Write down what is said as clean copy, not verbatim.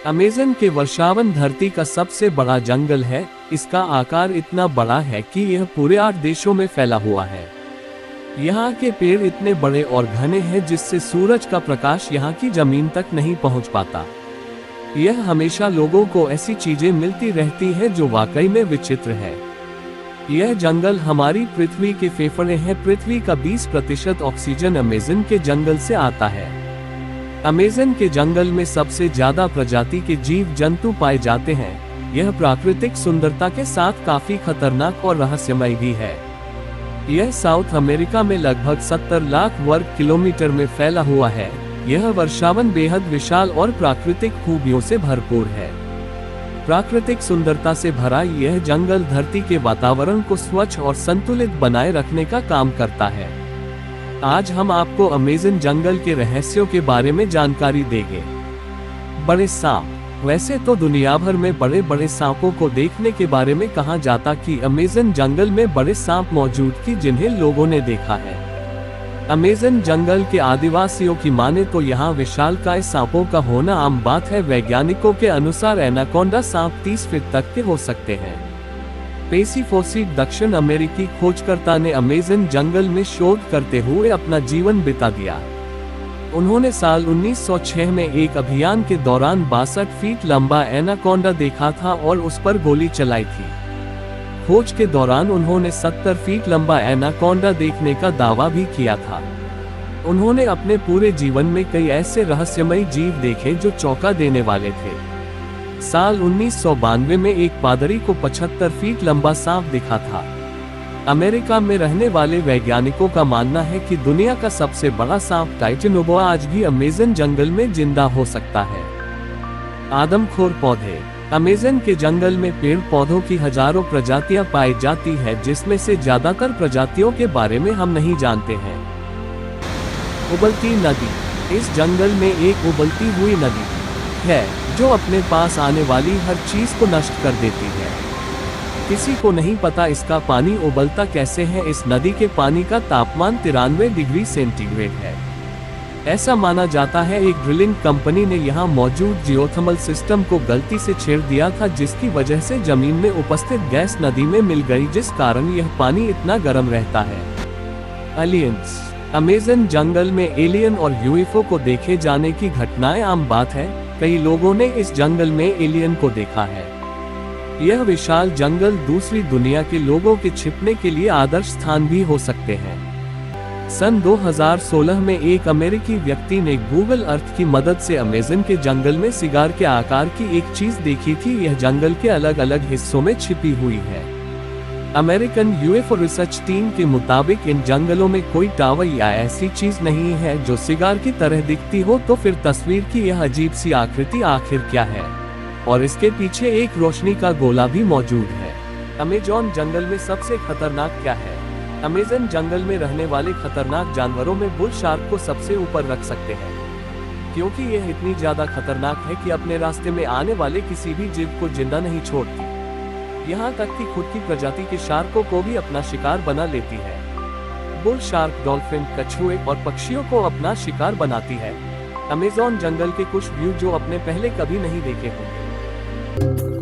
Amazon के वर्षावन धरती का सबसे बड़ा जंगल है। इसका आकार इतना बड़ा है कि यह पूरे 8 देशों में फैला हुआ है। यहाँ के पेड़ इतने बड़े और घने हैं जिससे सूरज का प्रकाश यहाँ की जमीन तक नहीं पहुँच पाता। यह हमेशा लोगों को ऐसी चीजें मिलती रहती है जो वाकई में विचित्र है। यह जंगल हमारी पृथ्वी के फेफड़े हैं। पृथ्वी का 20% ऑक्सीजन अमेज़न के जंगल से आता है। अमेज़न के जंगल में सबसे ज्यादा प्रजाति के जीव जंतु पाए जाते हैं। यह प्राकृतिक सुंदरता के साथ काफी खतरनाक और रहस्यमय भी है। यह साउथ अमेरिका में लगभग 70 लाख वर्ग किलोमीटर में फैला हुआ है। यह वर्षावन बेहद विशाल और प्राकृतिक खूबियों से भरपूर है। प्राकृतिक सुंदरता से भरा यह जंगल धरती के वातावरण को स्वच्छ और संतुलित बनाए रखने का काम करता है। आज हम आपको अमेज़न जंगल के रहस्यों के बारे में जानकारी देंगे। बड़े सांप। वैसे तो दुनिया भर में बड़े बड़े सांपों को देखने के बारे में कहा जाता कि अमेज़न जंगल में बड़े सांप मौजूद की जिन्हें लोगों ने देखा है। अमेज़न जंगल के आदिवासियों की माने तो यहाँ विशालकाय सांपों का होना आम बात है। वैज्ञानिकों के अनुसार एनाकोंडा सांप 30 फीट तक के हो सकते हैं। पेसिफोसिड दक्षिण अमेरिकी खोजकर्ता ने अमेज़न जंगल में शोध करते हुए अपना जीवन बिता दिया। उन्होंने साल 1906 में एक अभियान के दौरान 62 फीट लंबा एनाकोंडा देखा था और उस पर गोली चलाई थी। खोज के दौरान उन्होंने 70 फीट लंबा एनाकोंडा देखने का दावा भी किया था। उन्होंने अपने पूरे जीवन में कई ऐसे रहस्यमय जीव देखे जो चौंका देने वाले थे। साल 1992 में एक पादरी को 75 फीट लंबा सांप दिखा था। अमेरिका में रहने वाले वैज्ञानिकों का मानना है कि दुनिया का सबसे बड़ा सांप टाइटेनोबोआ आज भी अमेज़न जंगल में जिंदा हो सकता है। आदमखोर पौधे। अमेज़न के जंगल में पेड़ पौधों की हजारों प्रजातियां पाई जाती है, जिसमें से ज्यादातर प्रजातियों के बारे में हम नहीं जानते हैं। उबलती नदी। इस जंगल में एक उबलती हुई नदी है जो अपने पास आने वाली हर चीज को नष्ट कर देती है। किसी को नहीं पता इसका पानी उबलता कैसे है। इस नदी के पानी का तापमान 93 डिग्री सेंटीग्रेड है। ऐसा माना जाता है एक ड्रिलिंग कंपनी ने यहाँ मौजूद जियोथर्मल सिस्टम को गलती से छेड़ दिया था, जिसकी वजह से जमीन में उपस्थित गैस नदी में मिल गई, जिस कारण यह पानी इतना गर्म रहता है। एलियंस। अमेज़न जंगल में एलियन और यूएफओ को देखे जाने की घटनाएं आम बात है। कई लोगों ने इस जंगल में एलियन को देखा है। यह विशाल जंगल दूसरी दुनिया के लोगों के छिपने के लिए आदर्श स्थान भी हो सकते हैं। सन 2016 में एक अमेरिकी व्यक्ति ने गूगल अर्थ की मदद से अमेज़न के जंगल में सिगार के आकार की एक चीज देखी थी। यह जंगल के अलग अलग हिस्सों में छिपी हुई है। अमेरिकन यूएफओ रिसर्च टीम के मुताबिक इन जंगलों में कोई टावर या ऐसी चीज नहीं है जो सिगार की तरह दिखती हो। तो फिर तस्वीर की यह अजीब सी आकृति आखिर क्या है, और इसके पीछे एक रोशनी का गोला भी मौजूद है। अमेज़न जंगल में सबसे खतरनाक क्या है? अमेज़न जंगल में रहने वाले खतरनाक जानवरों में बुल शार्क को सबसे ऊपर रख सकते हैं, क्योंकि यह इतनी ज्यादा खतरनाक है कि अपने रास्ते में आने वाले किसी भी जीव को जिंदा नहीं छोड़ती। यहाँ तक कि खुद की प्रजाति के शार्कों को भी अपना शिकार बना लेती है। बुल शार्क डॉल्फिन, कछुए और पक्षियों को अपना शिकार बनाती है। अमेज़न जंगल के कुछ व्यू जो आपने पहले कभी नहीं देखे होंगे।